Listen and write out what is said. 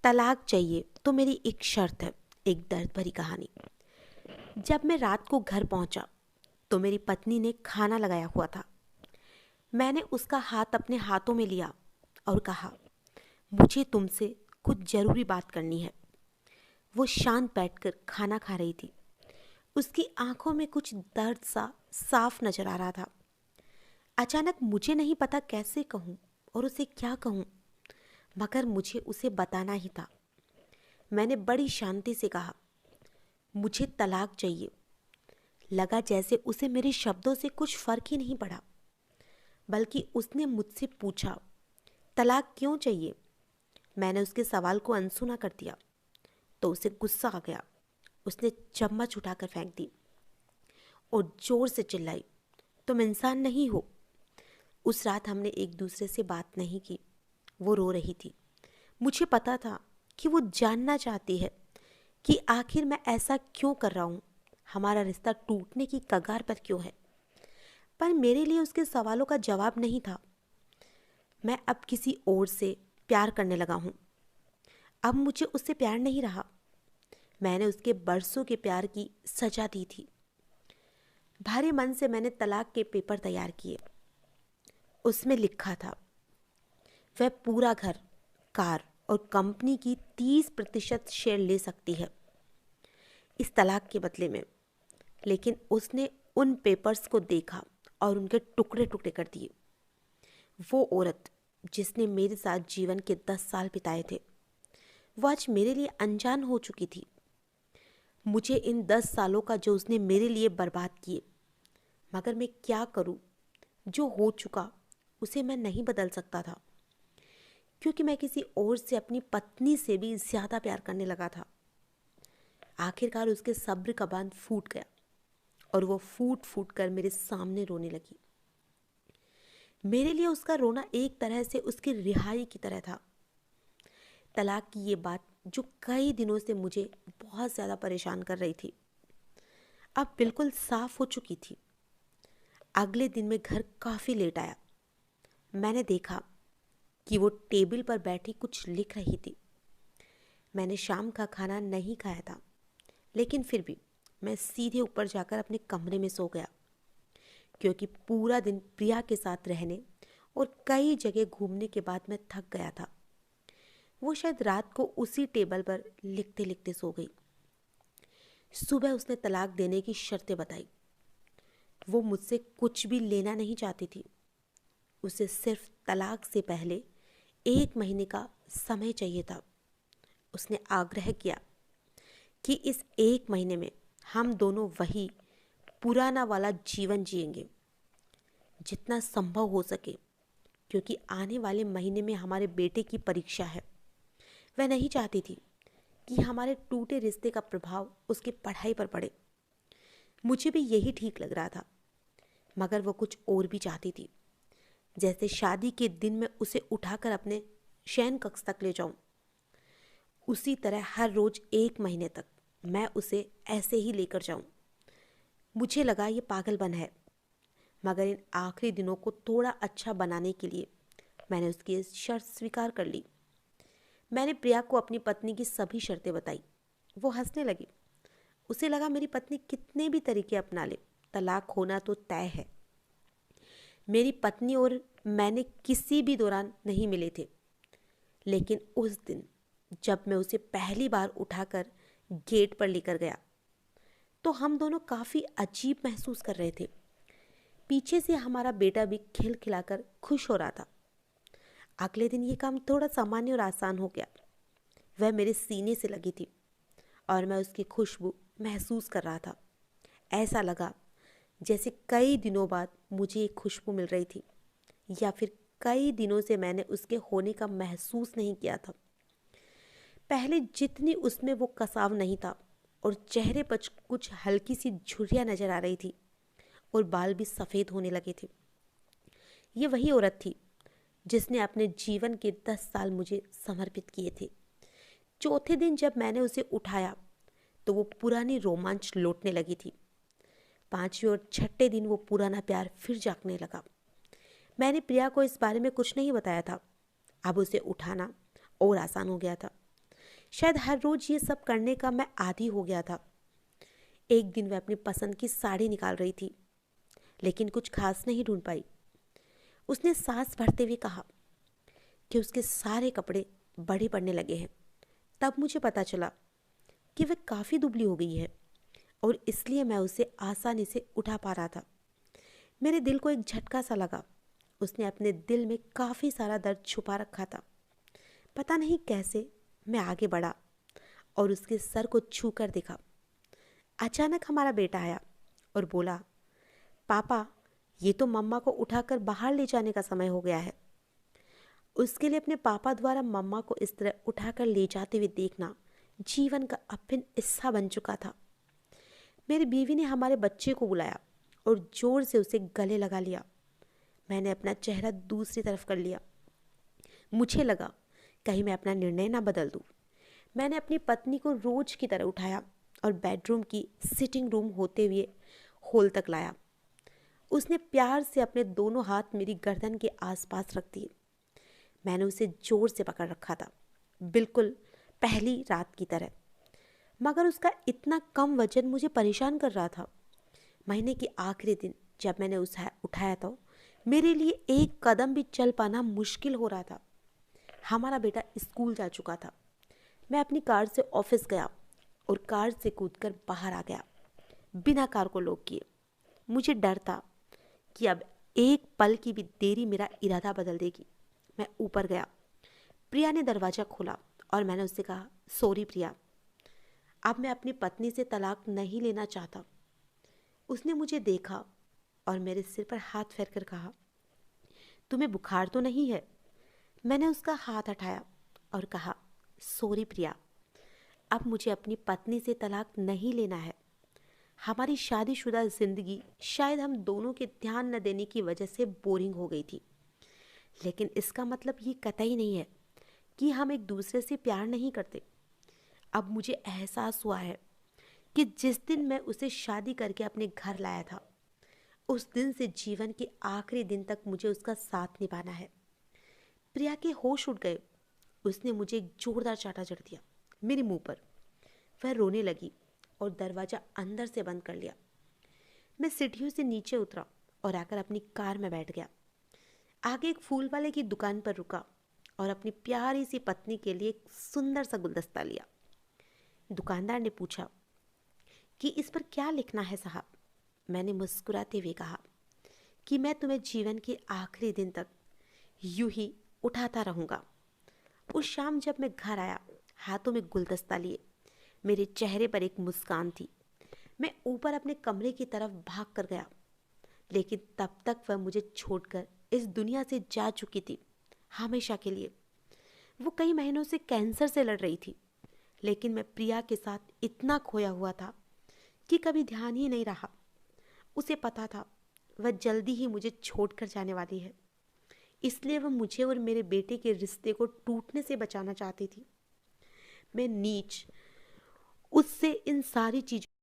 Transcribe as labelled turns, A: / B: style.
A: तलाक चाहिए तो मेरी एक शर्त है। एक दर्द भरी कहानी। जब मैं रात को घर पहुंचा तो मेरी पत्नी ने खाना लगाया हुआ था। मैंने उसका हाथ अपने हाथों में लिया और कहा, मुझे तुमसे कुछ जरूरी बात करनी है। वो शांत बैठकर खाना खा रही थी। उसकी आंखों में कुछ दर्द सा साफ नजर आ रहा था। अचानक मुझे नहीं पता कैसे कहूँ और उसे क्या कहूँ, मगर मुझे उसे बताना ही था। मैंने बड़ी शांति से कहा, मुझे तलाक चाहिए। लगा जैसे उसे मेरे शब्दों से कुछ फर्क ही नहीं पड़ा, बल्कि उसने मुझसे पूछा, तलाक क्यों चाहिए? मैंने उसके सवाल को अनसुना कर दिया तो उसे गुस्सा आ गया। उसने चम्मच उठाकर फेंक दी और जोर से चिल्लाई, तुम इंसान नहीं हो। उस रात हमने एक दूसरे से बात नहीं की। वो रो रही थी। मुझे पता था कि वो जानना चाहती है कि आखिर मैं ऐसा क्यों कर रहा हूँ, हमारा रिश्ता टूटने की कगार पर क्यों है। पर मेरे लिए उसके सवालों का जवाब नहीं था। मैं अब किसी और से प्यार करने लगा हूँ। अब मुझे उससे प्यार नहीं रहा। मैंने उसके बरसों के प्यार की सजा दी थी। भारी मन से मैंने तलाक के पेपर तैयार किए। उसमें लिखा था, वह पूरा घर, कार और कंपनी की 30% शेयर ले सकती है इस तलाक के बदले में। लेकिन उसने उन पेपर्स को देखा और उनके टुकड़े टुकड़े कर दिए। वो औरत जिसने मेरे साथ जीवन के 10 साल बिताए थे, वो आज मेरे लिए अनजान हो चुकी थी। मुझे इन 10 सालों का जो उसने मेरे लिए बर्बाद किए, मगर मैं क्या करूं? जो हो चुका उसे मैं नहीं बदल सकता था, क्योंकि मैं किसी और से, अपनी पत्नी से भी ज़्यादा प्यार करने लगा था। आखिरकार उसके सब्र का बांध फूट गया और वो फूट फूट कर मेरे सामने रोने लगी। मेरे लिए उसका रोना एक तरह से उसकी रिहाई की तरह था। तलाक की ये बात जो कई दिनों से मुझे बहुत ज़्यादा परेशान कर रही थी, अब बिल्कुल साफ हो चुकी थी। अगले दिन मैं घर काफ़ी लेट आया। मैंने देखा कि वो टेबल पर बैठी कुछ लिख रही थी। मैंने शाम का खाना नहीं खाया था, लेकिन फिर भी मैं सीधे ऊपर जाकर अपने कमरे में सो गया, क्योंकि पूरा दिन प्रिया के साथ रहने और कई जगह घूमने के बाद मैं थक गया था। वो शायद रात को उसी टेबल पर लिखते लिखते सो गई। सुबह उसने तलाक देने की शर्तें बताई। वो मुझसे कुछ भी लेना नहीं चाहती थी। उसे सिर्फ तलाक से पहले 1 महीने का समय चाहिए था। उसने आग्रह किया कि इस 1 महीने में हम दोनों वही पुराना वाला जीवन जिएंगे, जितना संभव हो सके, क्योंकि आने वाले महीने में हमारे बेटे की परीक्षा है। वह नहीं चाहती थी कि हमारे टूटे रिश्ते का प्रभाव उसकी पढ़ाई पर पड़े। मुझे भी यही ठीक लग रहा था, मगर वो कुछ और भी चाहती थी। जैसे शादी के दिन मैं उसे उठाकर अपने शयन कक्ष तक ले जाऊं, उसी तरह हर रोज 1 महीने तक मैं उसे ऐसे ही लेकर जाऊं। मुझे लगा ये पागलपन है, मगर इन आखिरी दिनों को थोड़ा अच्छा बनाने के लिए मैंने उसकी इस शर्त स्वीकार कर ली। मैंने प्रिया को अपनी पत्नी की सभी शर्तें बताई। वो हंसने लगी। उसे लगा मेरी पत्नी कितने भी तरीके अपना ले, तलाक होना तो तय है। मेरी पत्नी और मैंने किसी भी दौरान नहीं मिले थे, लेकिन उस दिन जब मैं उसे पहली बार उठाकर गेट पर लेकर गया तो हम दोनों काफ़ी अजीब महसूस कर रहे थे। पीछे से हमारा बेटा भी खिलखिलाकर खुश हो रहा था। अगले दिन ये काम थोड़ा सामान्य और आसान हो गया। वह मेरे सीने से लगी थी और मैं उसकी खुशबू महसूस कर रहा था। ऐसा लगा जैसे कई दिनों बाद मुझे एक खुशबू मिल रही थी, या फिर कई दिनों से मैंने उसके होने का महसूस नहीं किया था। पहले जितनी उसमें वो कसाव नहीं था और चेहरे पर कुछ हल्की सी झुर्रियाँ नजर आ रही थी और बाल भी सफ़ेद होने लगे थे। ये वही औरत थी जिसने अपने जीवन के 10 साल मुझे समर्पित किए थे। चौथे दिन जब मैंने उसे उठाया तो वो पुरानी रोमांच लौटने लगी थी। 5वें और 6ठे दिन वो पुराना प्यार फिर जागने लगा। मैंने प्रिया को इस बारे में कुछ नहीं बताया था। अब उसे उठाना और आसान हो गया था। शायद हर रोज़ ये सब करने का मैं आदी हो गया था। एक दिन वह अपनी पसंद की साड़ी निकाल रही थी, लेकिन कुछ खास नहीं ढूंढ पाई। उसने सांस भरते हुए कहा कि उसके सारे कपड़े बड़े पड़ने लगे हैं। तब मुझे पता चला कि वह काफ़ी दुबली हो गई है और इसलिए मैं उसे आसानी से उठा पा रहा था। मेरे दिल को एक झटका सा लगा। उसने अपने दिल में काफ़ी सारा दर्द छुपा रखा था। पता नहीं कैसे मैं आगे बढ़ा और उसके सर को छू कर देखा। अचानक हमारा बेटा आया और बोला, पापा, ये तो मम्मा को उठाकर बाहर ले जाने का समय हो गया है। उसके लिए अपने पापा द्वारा मम्मा को इस तरह उठाकर ले जाते हुए देखना जीवन का अभिन्न हिस्सा बन चुका था। मेरी बीवी ने हमारे बच्चे को बुलाया और जोर से उसे गले लगा लिया। मैंने अपना चेहरा दूसरी तरफ कर लिया। मुझे लगा कहीं मैं अपना निर्णय ना बदल दूं। मैंने अपनी पत्नी को रोज की तरह उठाया और बेडरूम की सिटिंग रूम होते हुए हॉल तक लाया। उसने प्यार से अपने दोनों हाथ मेरी गर्दन के आसपास रख दिए। मैंने उसे जोर से पकड़ रखा था, बिल्कुल पहली रात की तरह, मगर उसका इतना कम वजन मुझे परेशान कर रहा था। महीने के आखिरी दिन जब मैंने उसे उठाया तो मेरे लिए एक कदम भी चल पाना मुश्किल हो रहा था। हमारा बेटा स्कूल जा चुका था। मैं अपनी कार से ऑफिस गया और कार से कूदकर बाहर आ गया, बिना कार को लॉक किए। मुझे डर था कि अब एक पल की भी देरी मेरा इरादा बदल देगी। मैं ऊपर गया। प्रिया ने दरवाज़ा खोला और मैंने उससे कहा, सॉरी प्रिया, अब मैं अपनी पत्नी से तलाक नहीं लेना चाहता। उसने मुझे देखा और मेरे सिर पर हाथ फेरकर कहा, तुम्हें बुखार तो नहीं है? मैंने उसका हाथ हटाया और कहा, सॉरी प्रिया, अब मुझे अपनी पत्नी से तलाक नहीं लेना है। हमारी शादीशुदा जिंदगी शायद हम दोनों के ध्यान न देने की वजह से बोरिंग हो गई थी, लेकिन इसका मतलब ये कतई नहीं है कि हम एक दूसरे से प्यार नहीं करते। अब मुझे एहसास हुआ है कि जिस दिन मैं उसे शादी करके अपने घर लाया था, उस दिन से जीवन के आखिरी दिन तक मुझे उसका साथ निभाना है। प्रिया के होश उड़ गए। उसने मुझे एक जोरदार चांटा जड़ दिया मेरे मुंह पर। वह रोने लगी और दरवाज़ा अंदर से बंद कर लिया। मैं सीढ़ियों से नीचे उतरा और आकर अपनी कार में बैठ गया। आगे एक फूल वाले की दुकान पर रुका और अपनी प्यारी सी पत्नी के लिए एक सुंदर सा गुलदस्ता लिया। दुकानदार ने पूछा कि इस पर क्या लिखना है साहब? मैंने मुस्कुराते हुए कहा कि मैं तुम्हें जीवन के आखिरी दिन तक यूं ही उठाता रहूँगा। उस शाम जब मैं घर आया, हाथों में गुलदस्ता लिए, मेरे चेहरे पर एक मुस्कान थी। मैं ऊपर अपने कमरे की तरफ भाग कर गया, लेकिन तब तक वह मुझे छोड़कर इस दुनिया से जा चुकी थी, हमेशा के लिए। वो कई महीनों से कैंसर से लड़ रही थी, लेकिन मैं प्रिया के साथ इतना खोया हुआ था कि कभी ध्यान ही नहीं रहा। उसे पता था वह जल्दी ही मुझे छोड़कर जाने वाली है, इसलिए वह मुझे और मेरे बेटे के रिश्ते को टूटने से बचाना चाहती थी। मैं नीच उससे इन सारी चीज़ों